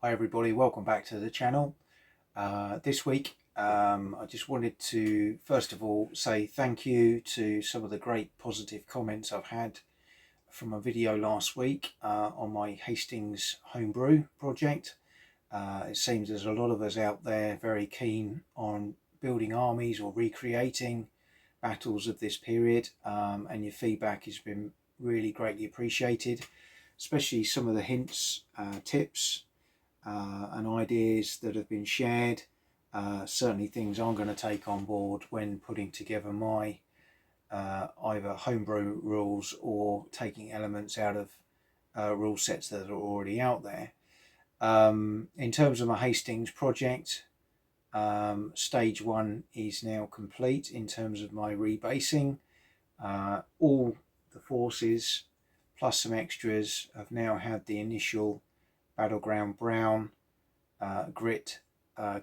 Hi everybody, welcome back to the channel. This week I just wanted to first of all say thank you to some of the great positive comments I've had from a video last week on my Hastings homebrew project. It seems there's a lot of us out there very keen on building armies or recreating battles of this period, and your feedback has been really greatly appreciated, especially some of the hints, tips and ideas that have been shared. Certainly things I'm going to take on board when putting together my either homebrew rules or taking elements out of rule sets that are already out there. In terms of my Hastings project, stage 1 is now complete in terms of my rebasing. All the forces plus some extras have now had the initial battleground brown grit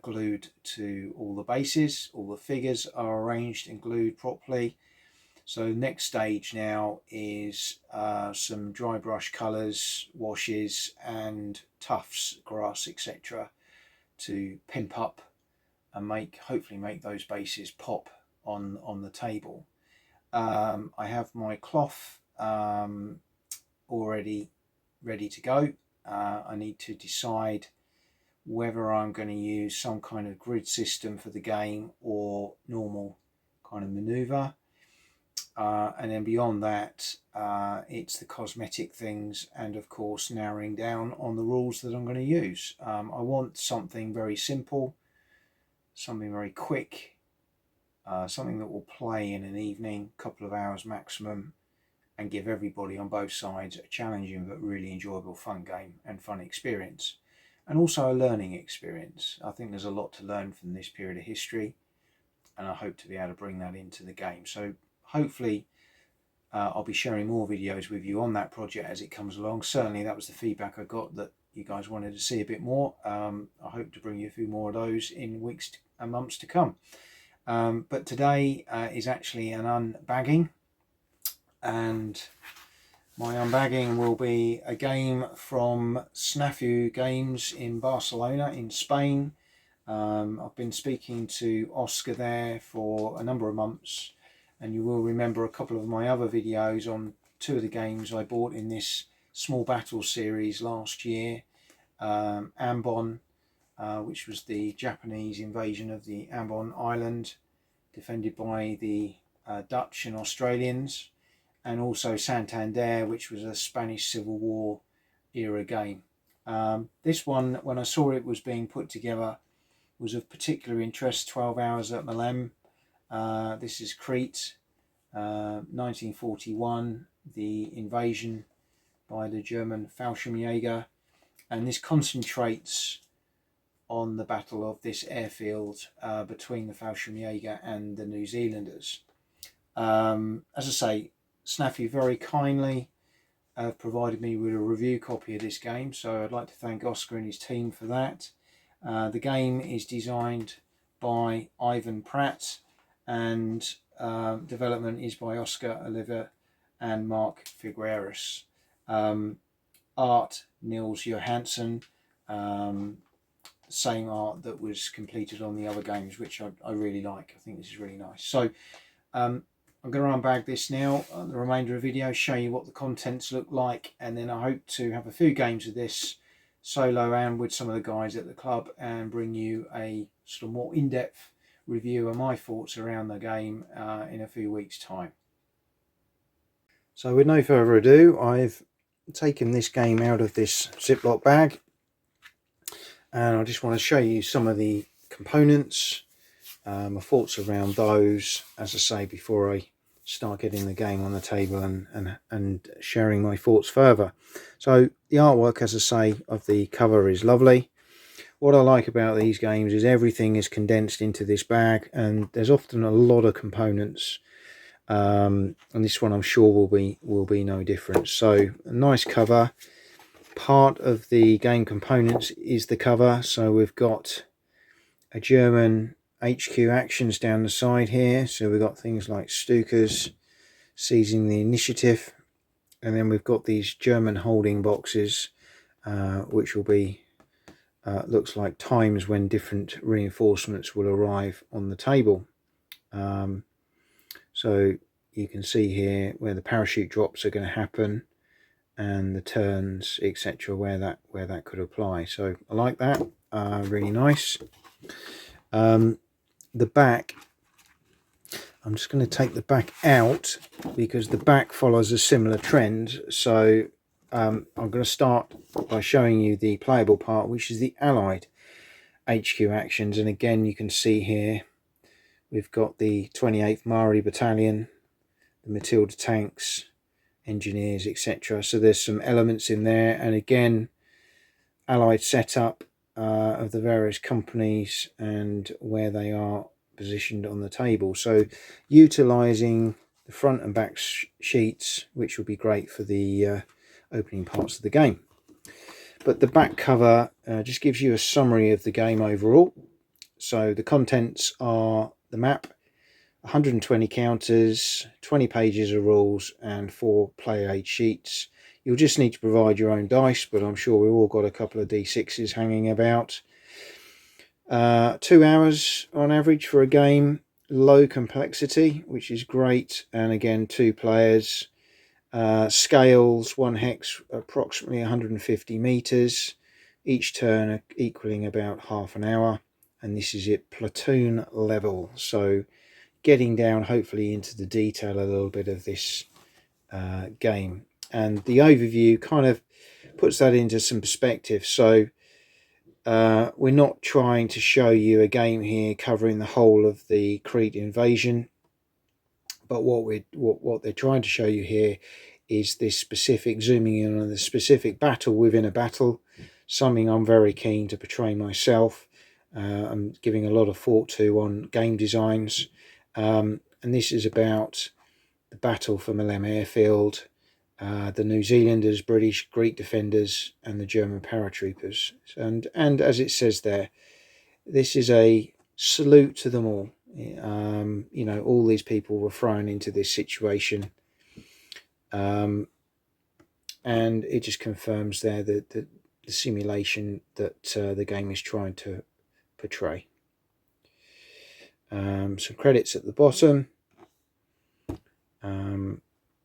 glued to all the bases. All the figures are arranged and glued properly. So next stage now is some dry brush colours, washes and tufts, grass, etc. to pimp up and hopefully make those bases pop on the table. I have my cloth already ready to go. I need to decide whether I'm going to use some kind of grid system for the game or normal kind of maneuver. And then beyond that, it's the cosmetic things and of course narrowing down on the rules that I'm going to use. I want something very simple, something very quick, something that will play in an evening, couple of hours maximum, and give everybody on both sides a challenging but really enjoyable fun game and fun experience, and also a learning experience. I think there's a lot to learn from this period of history, and I hope to be able to bring that into the game. So hopefully I'll be sharing more videos with you on that project as it comes along. Certainly that was the feedback I got, that you guys wanted to see a bit more. I hope to bring you a few more of those in weeks and months to come. But today is actually an unbagging, and my unbagging will be a game from Snafu Games in Barcelona in Spain. I've been speaking to Oscar there for a number of months, and you will remember a couple of my other videos on two of the games I bought in this small battle series last year. Ambon, which was the Japanese invasion of the Ambon island, defended by the Dutch and Australians, and also Santander, which was a Spanish Civil War era game. This one, when I saw it was being put together, was of particular interest. 12 Hours at Maleme. This is Crete, 1941, the invasion by the German Fallschirmjäger, and this concentrates on the battle of this airfield between the Fallschirmjäger and the New Zealanders. As I say, Snafu very kindly provided me with a review copy of this game, so I'd like to thank Oscar and his team for that. The game is designed by Ivan Pratt, and development is by Oscar Oliver and Mark Figueres. Art, Nils Johansson, same art that was completed on the other games, which I really like. I think this is really nice. So I'm going to unbag this now, the remainder of the video, show you what the contents look like, and then I hope to have a few games of this solo and with some of the guys at the club, and bring you a sort of more in-depth review of my thoughts around the game in a few weeks' time. So with no further ado, I've taken this game out of this Ziploc bag, and I just want to show you some of the components, my thoughts around those, as I say, before I start getting the game on the table and sharing my thoughts further. So the artwork, as I say, of the cover is lovely. What I like about these games is everything is condensed into this bag, and there's often a lot of components, and this one I'm sure will be no different. So a nice cover. Part of the game components is the cover, so we've got a German HQ actions down the side here, so we've got things like Stukas seizing the initiative, and then we've got these German holding boxes which will be looks like times when different reinforcements will arrive on the table. So you can see here where the parachute drops are going to happen, and the turns, etc., where that could apply. So I like that. Really nice. The back, I'm just going to take the back out because the back follows a similar trend. So I'm going to start by showing you the playable part, which is the Allied HQ actions. And again, you can see here we've got the 28th Mari Battalion, the Matilda tanks, engineers, etc. So there's some elements in there, and again, Allied setup of the various companies and where they are positioned on the table. So utilizing the front and back sheets, which will be great for the opening parts of the game. But the back cover just gives you a summary of the game overall. So the contents are the map, 120 counters, 20 pages of rules, and 4 player aid sheets. You'll just need to provide your own dice, but I'm sure we've all got a couple of D6s hanging about. 2 hours on average for a game, low complexity, which is great, and again 2 players. Scales, 1 hex, approximately 150 meters, each turn equaling about half an hour, and this is at platoon level. So getting down hopefully into the detail a little bit of this game, and the overview kind of puts that into some perspective. So we're not trying to show you a game here covering the whole of the Crete invasion, but what they're trying to show you here is this specific, zooming in on the specific battle within a battle, something I'm very keen to portray myself. I'm giving a lot of thought to on game designs, and this is about the battle for Maleme airfield, the New Zealanders, British, Greek defenders, and the German paratroopers. And as it says there, this is a salute to them all. You know, all these people were thrown into this situation, and it just confirms there that the simulation that the game is trying to portray. Some credits at the bottom,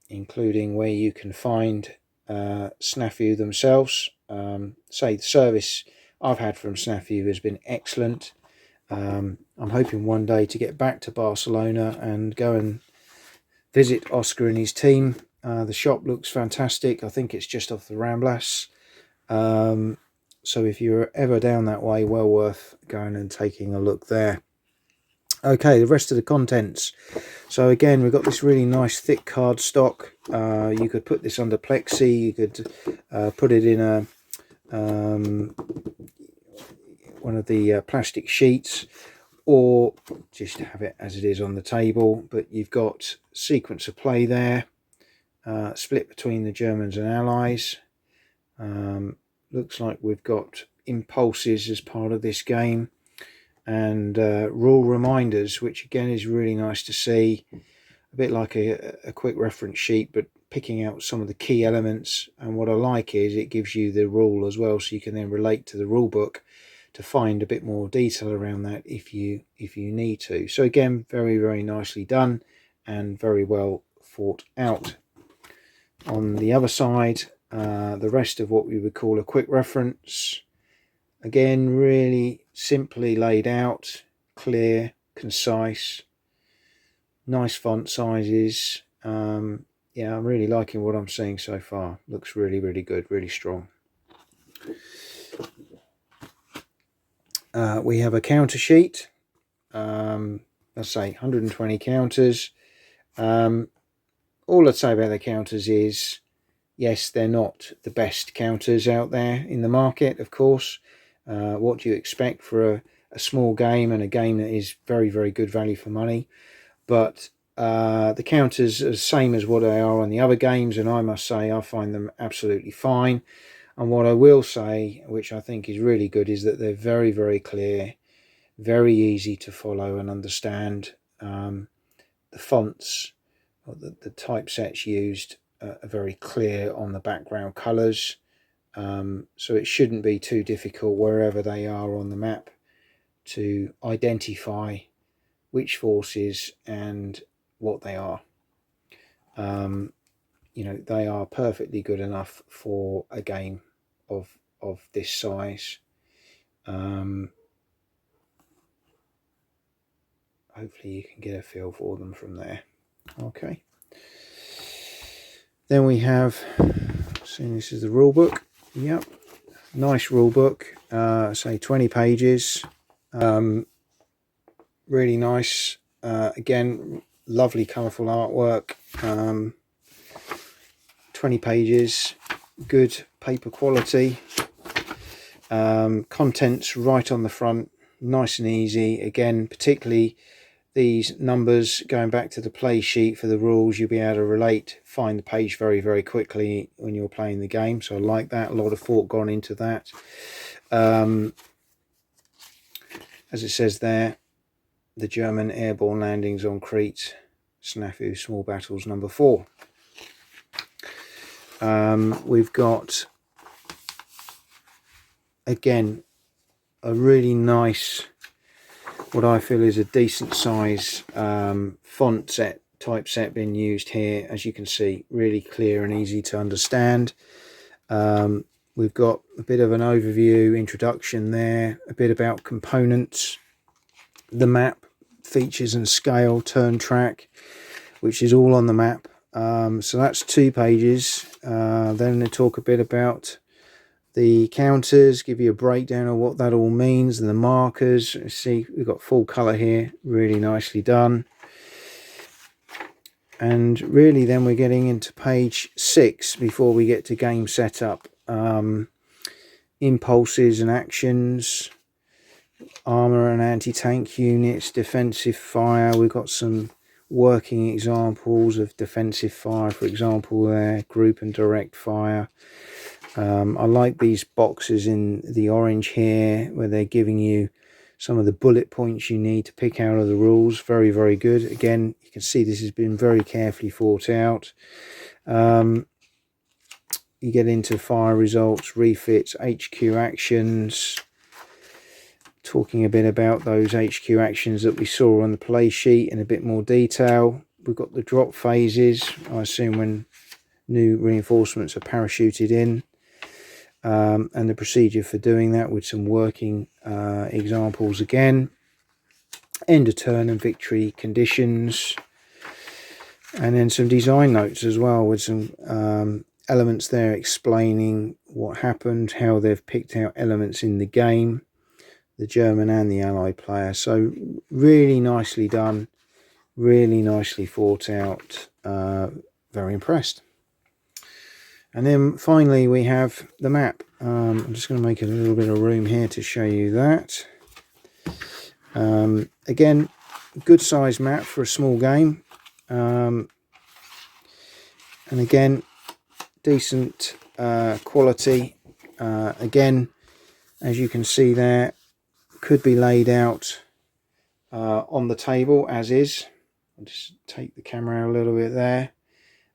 including where you can find Snafu themselves. Say the service I've had from Snafu has been excellent. I'm hoping one day to get back to Barcelona and go and visit Oscar and his team. The shop looks fantastic. I think it's just off the Ramblas. So if you're ever down that way, well worth going and taking a look there. Okay, the rest of the contents. So again, we've got this really nice thick cardstock. You could put this under plexi. You could put it in a one of the plastic sheets, or just have it as it is on the table. But you've got sequence of play there, split between the Germans and Allies. Looks like we've got impulses as part of this game, and rule reminders, which again is really nice to see. A bit like a quick reference sheet, but picking out some of the key elements. And what I like is it gives you the rule as well, so you can then relate to the rule book to find a bit more detail around that if you need to. So again, very, very nicely done and very well thought out. On the other side, the rest of what we would call a quick reference. Again, really simply laid out, clear, concise, nice font sizes. Yeah, I'm really liking what I'm seeing so far. Looks really, really good, really strong. We have a counter sheet. Let's say 120 counters. All I'd say about the counters is, yes, they're not the best counters out there in the market, of course. What do you expect for a small game, and a game that is very, very good value for money? But the counters are the same as what they are on the other games, and I must say I find them absolutely fine. And what I will say, which I think is really good, is that they're very, very clear, very easy to follow and understand. The fonts, or the typesets used, are very clear on the background colours. So it shouldn't be too difficult wherever they are on the map to identify which forces and what they are. You know, they are perfectly good enough for a game of this size. Hopefully you can get a feel for them from there. Okay. Then we have, so this is the rule book. Yep. Nice rule book. Say 20 pages. Really nice. Again, lovely colourful artwork. 20 pages. Good paper quality. Contents right on the front. Nice and easy. Again, particularly these numbers, going back to the play sheet for the rules, you'll be able to find the page very, very quickly when you're playing the game. So I like that. A lot of thought gone into that. As it says there, the German airborne landings on Crete, Snafu Small Battles number 4. We've got, again, a really nice, what I feel is a decent size font set, typeset being used here. As you can see, really clear and easy to understand. We've got a bit of an overview, introduction there, a bit about components, the map, features and scale, turn track, which is all on the map. So that's 2 pages. Then they talk a bit about the counters, give you a breakdown of what that all means, and the markers. See, we've got full colour here, really nicely done. And really then we're getting into page 6 before we get to game setup. Impulses and actions, armour and anti-tank units, defensive fire. We've got some working examples of defensive fire, for example there, group and direct fire. I like these boxes in the orange here where they're giving you some of the bullet points you need to pick out of the rules. Very, very good. Again, you can see this has been very carefully thought out. You get into fire results, refits, HQ actions, talking a bit about those HQ actions that we saw on the play sheet in a bit more detail. We've got the drop phases, I assume when new reinforcements are parachuted in, and the procedure for doing that with some working examples again. End of turn and victory conditions, and then some design notes as well with some elements there explaining what happened, how they've picked out elements in the game, the German and the Allied player. So really nicely done, really nicely thought out. Very impressed. And then finally we have the map. I'm just going to make a little bit of room here to show you that. Again, good size map for a small game. And again, decent quality. Again, as you can see there, could be laid out on the table as is. I'll just take the camera out a little bit there.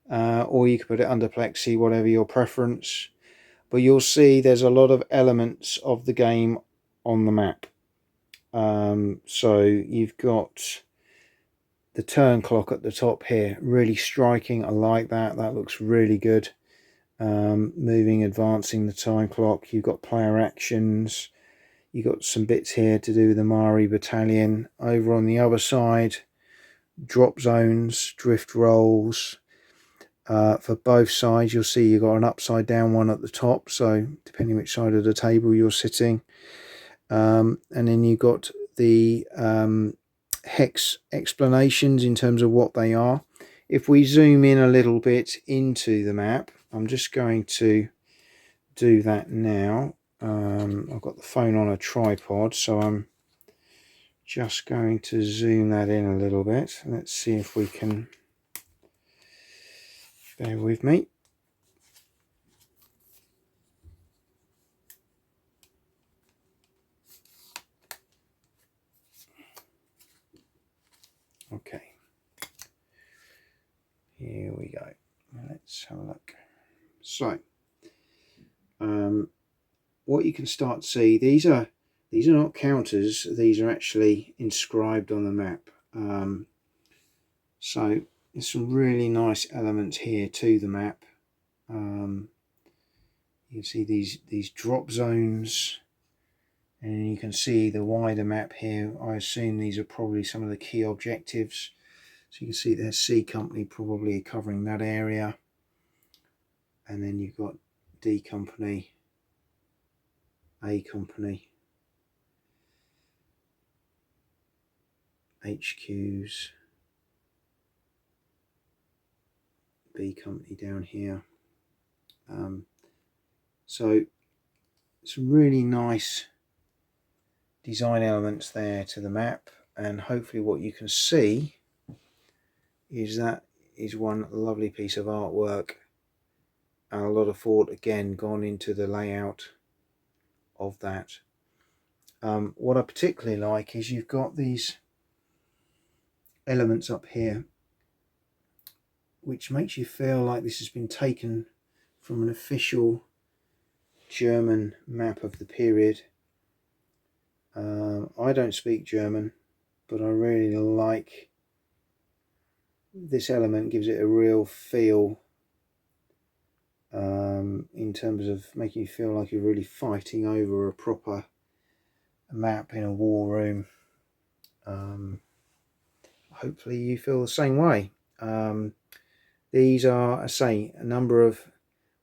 Or you could put it under plexi, whatever your preference. But you'll see there's a lot of elements of the game on the map. So you've got the turn clock at the top here, really striking. I like that. That looks really good. Moving, advancing the time clock. You've got player actions. You've got some bits here to do with the Mari battalion. Over on the other side, drop zones, drift rolls. For both sides, you'll see you've got an upside down one at the top, so depending which side of the table you're sitting. And then you've got the hex explanations in terms of what they are. If we zoom in a little bit into the map, I'm just going to do that now. I've got the phone on a tripod, so I'm just going to zoom that in a little bit. Let's see if we can... Bear with me. Okay. Here we go. Let's have a look. So, what you can start to see, these are not counters, these are actually inscribed on the map. So there's some really nice elements here to the map. You can see these drop zones, and you can see the wider map here. I assume these are probably some of the key objectives. So you can see there's C Company probably covering that area, and then you've got D Company, A Company, HQs, B Company down here. So some really nice design elements there to the map, and hopefully what you can see is that is one lovely piece of artwork, and a lot of thought again gone into the layout of that. What I particularly like is you've got these elements up here which makes you feel like this has been taken from an official German map of the period. I don't speak German, but I really like this element, gives it a real feel in terms of making you feel like you're really fighting over a proper map in a war room. Hopefully you feel the same way. These are, I say,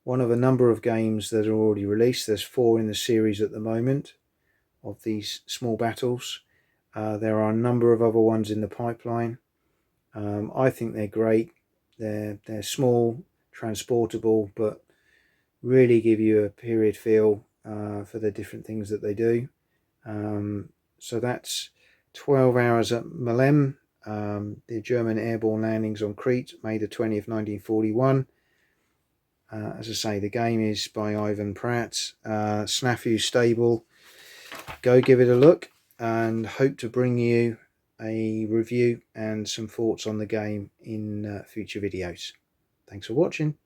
one of a number of games that are already released. There's 4 in the series at the moment of these small battles. There are a number of other ones in the pipeline. I think they're great. They're small, transportable, but really give you a period feel for the different things that they do. So that's 12 Hours at Maleme, the German airborne landings on Crete, May the 20th, 1941. As I say, the game is by Ivan Pratt. Snafu stable. Go give it a look, and hope to bring you a review and some thoughts on the game in future videos. Thanks for watching.